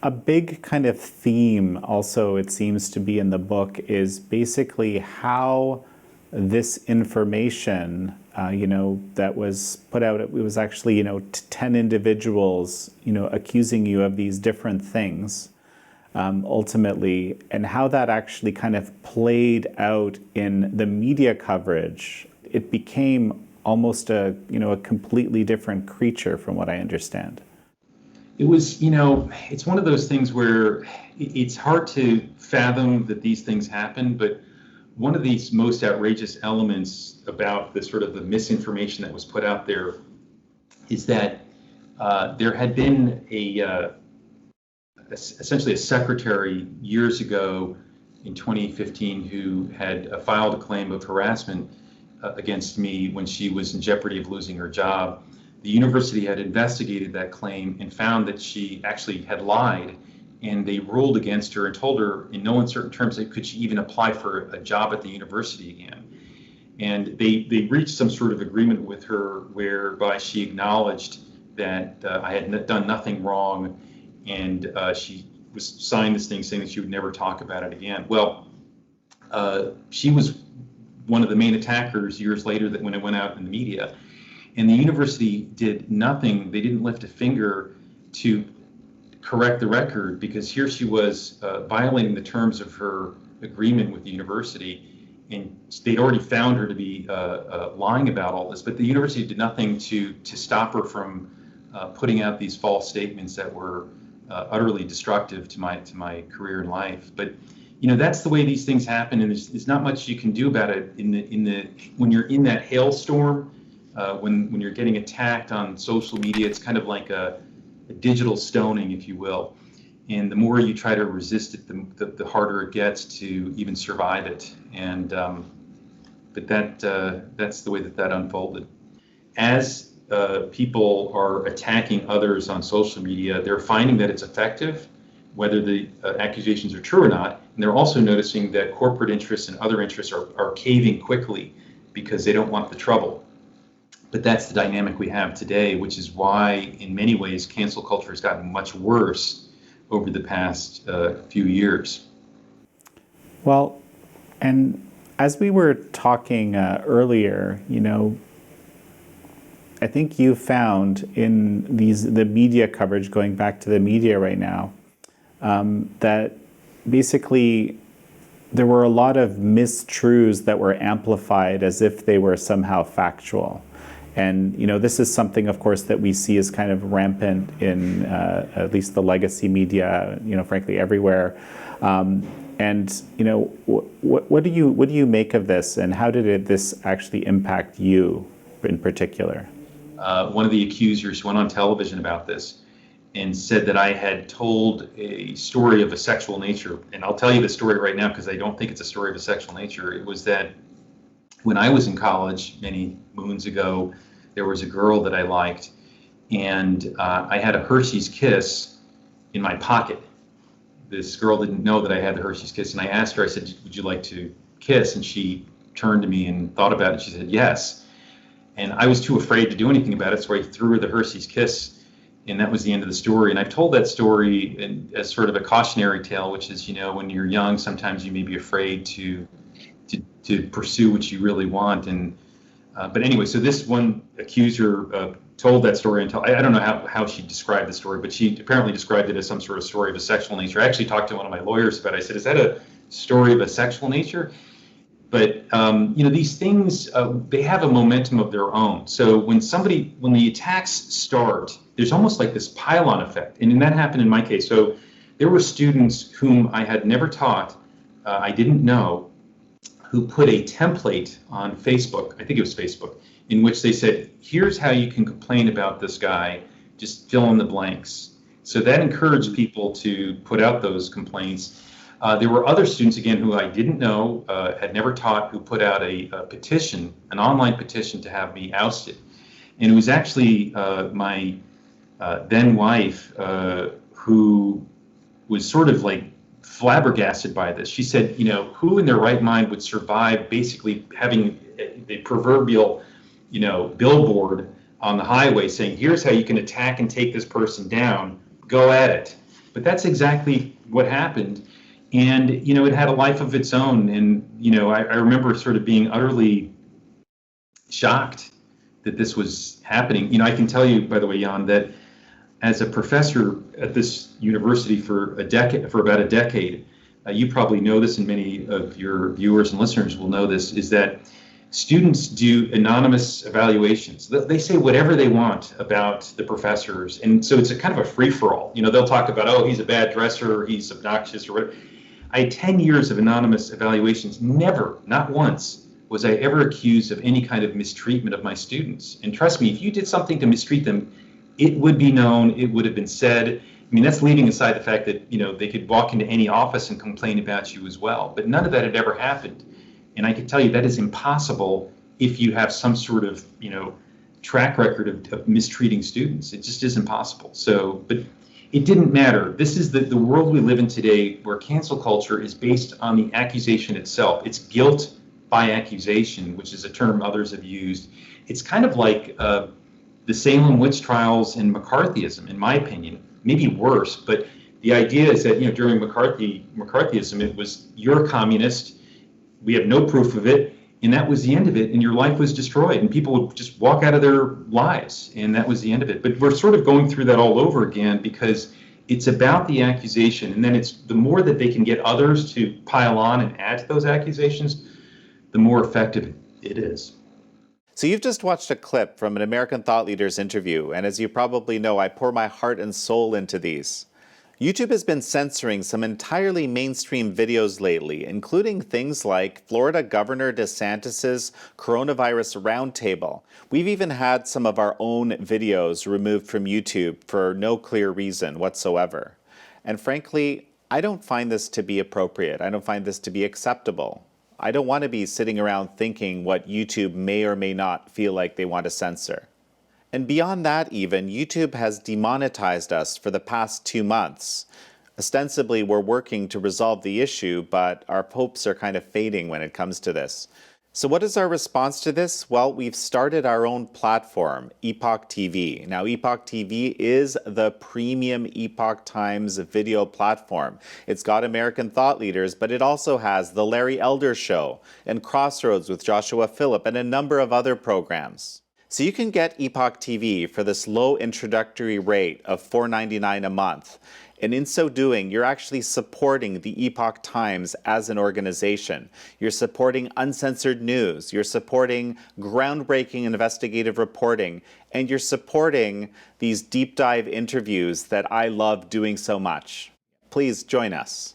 a big kind of theme also, it seems to be in the book, is basically how this information, that was put out, it was actually, 10 individuals, accusing you of these different things, ultimately, and how that actually kind of played out in the media coverage. It became almost a completely different creature from what I understand. It was, it's one of those things where it's hard to fathom that these things happen, but one of these most outrageous elements about the sort of the misinformation that was put out there is that there had been essentially a secretary years ago in 2015 who had filed a claim of harassment against me when she was in jeopardy of losing her job. The university had investigated that claim and found that she actually had lied, and they ruled against her and told her in no uncertain terms that could she even apply for a job at the university again. And they reached some sort of agreement with her whereby she acknowledged that I had done nothing wrong, and she was signed this thing saying that she would never talk about it again. Well, she was one of the main attackers years later that when it went out in the media. And the university did nothing. They didn't lift a finger to correct the record, because here she was violating the terms of her agreement with the university, and they'd already found her to be lying about all this. But the university did nothing to stop her from putting out these false statements that were utterly destructive to my career in life. But that's the way these things happen, and there's not much you can do about it when you're in that hailstorm. When you're getting attacked on social media, it's kind of like a digital stoning, if you will. And the more you try to resist it, the harder it gets to even survive it. And but that's the way that unfolded. As people are attacking others on social media, they're finding that it's effective, whether the accusations are true or not. And they're also noticing that corporate interests and other interests are caving quickly because they don't want the trouble. But that's the dynamic we have today, which is why, in many ways, cancel culture has gotten much worse over the past few years. Well, and as we were talking earlier, I think you found in the media coverage, going back to the media right now, that basically there were a lot of mistruths that were amplified as if they were somehow factual. And this is something, of course, that we see as kind of rampant in at least the legacy media, frankly, everywhere. And what do you make of this, and how did this actually impact you in particular? One of the accusers went on television about this and said that I had told a story of a sexual nature. And I'll tell you the story right now because I don't think it's a story of a sexual nature. It was that when I was in college many moons ago, there was a girl that I liked, and I had a Hershey's Kiss in my pocket. This girl didn't know that I had the Hershey's Kiss, and I asked her, I said, "Would you like to kiss?" And she turned to me and thought about it. She said, "Yes." And I was too afraid to do anything about it, so I threw her the Hershey's Kiss, and that was the end of the story. And I've told that story as sort of a cautionary tale, which is, when you're young, sometimes you may be afraid to pursue what you really want. And but anyway, so this one accuser told that story until I don't know how she described the story, but she apparently described it as some sort of story of a sexual nature. I actually talked to one of my lawyers about it. I said, "Is that a story of a sexual nature?" But these things, they have a momentum of their own. So when the attacks start, there's almost like this pile-on effect, and that happened in my case. So there were students whom I had never taught, I didn't know, who put a template on Facebook, I think it was Facebook, in which they said, "Here's how you can complain about this guy, just fill in the blanks." So that encouraged people to put out those complaints. There were other students, again, who I didn't know, had never taught, who put out a petition, an online petition to have me ousted. And it was actually my then wife who was sort of like flabbergasted by this. She said, who in their right mind would survive basically having the proverbial, billboard on the highway saying, "Here's how you can attack and take this person down. Go at it." But that's exactly what happened. And, it had a life of its own. And, I remember sort of being utterly shocked that this was happening. I can tell you, by the way, Jan, that as a professor at this university for about a decade, you probably know this, and many of your viewers and listeners will know this, is that students do anonymous evaluations. They say whatever they want about the professors, and so it's a kind of a free-for-all. They'll talk about, oh, he's a bad dresser, he's obnoxious, or whatever. I had 10 years of anonymous evaluations. Never, not once, was I ever accused of any kind of mistreatment of my students. And trust me, if you did something to mistreat them, it would be known, it would have been said. I mean, that's leaving aside the fact that, they could walk into any office and complain about you as well. But none of that had ever happened. And I can tell you that is impossible if you have some sort of, track record of mistreating students. It just isn't possible. So, but it didn't matter. This is the world we live in today, where cancel culture is based on the accusation itself. It's guilt by accusation, which is a term others have used. It's kind of like the Salem witch trials and McCarthyism, in my opinion, maybe worse. But the idea is that, during McCarthyism, it was, you're a communist, we have no proof of it, and that was the end of it, and your life was destroyed, and people would just walk out of their lives, and that was the end of it. But we're sort of going through that all over again, because it's about the accusation, and then it's the more that they can get others to pile on and add to those accusations, the more effective it is. So you've just watched a clip from an American thought leader's interview, and as you probably know, I pour my heart and soul into these. YouTube has been censoring some entirely mainstream videos lately, including things like Florida Governor DeSantis's coronavirus roundtable. We've even had some of our own videos removed from YouTube for no clear reason whatsoever. And frankly, I don't find this to be appropriate. I don't find this to be acceptable. I don't want to be sitting around thinking what YouTube may or may not feel like they want to censor. And beyond that even, YouTube has demonetized us for the past 2 months. Ostensibly, we're working to resolve the issue, but our hopes are kind of fading when it comes to this. So what is our response to this? Well, we've started our own platform, Epoch TV. Now, Epoch TV is the premium Epoch Times video platform. It's got American thought leaders, but it also has The Larry Elder Show and Crossroads with Joshua Phillip and a number of other programs. So you can get Epoch TV for this low introductory rate of $4.99 a month. And in so doing, you're actually supporting the Epoch Times as an organization. You're supporting uncensored news. You're supporting groundbreaking investigative reporting. And you're supporting these deep dive interviews that I love doing so much. Please join us.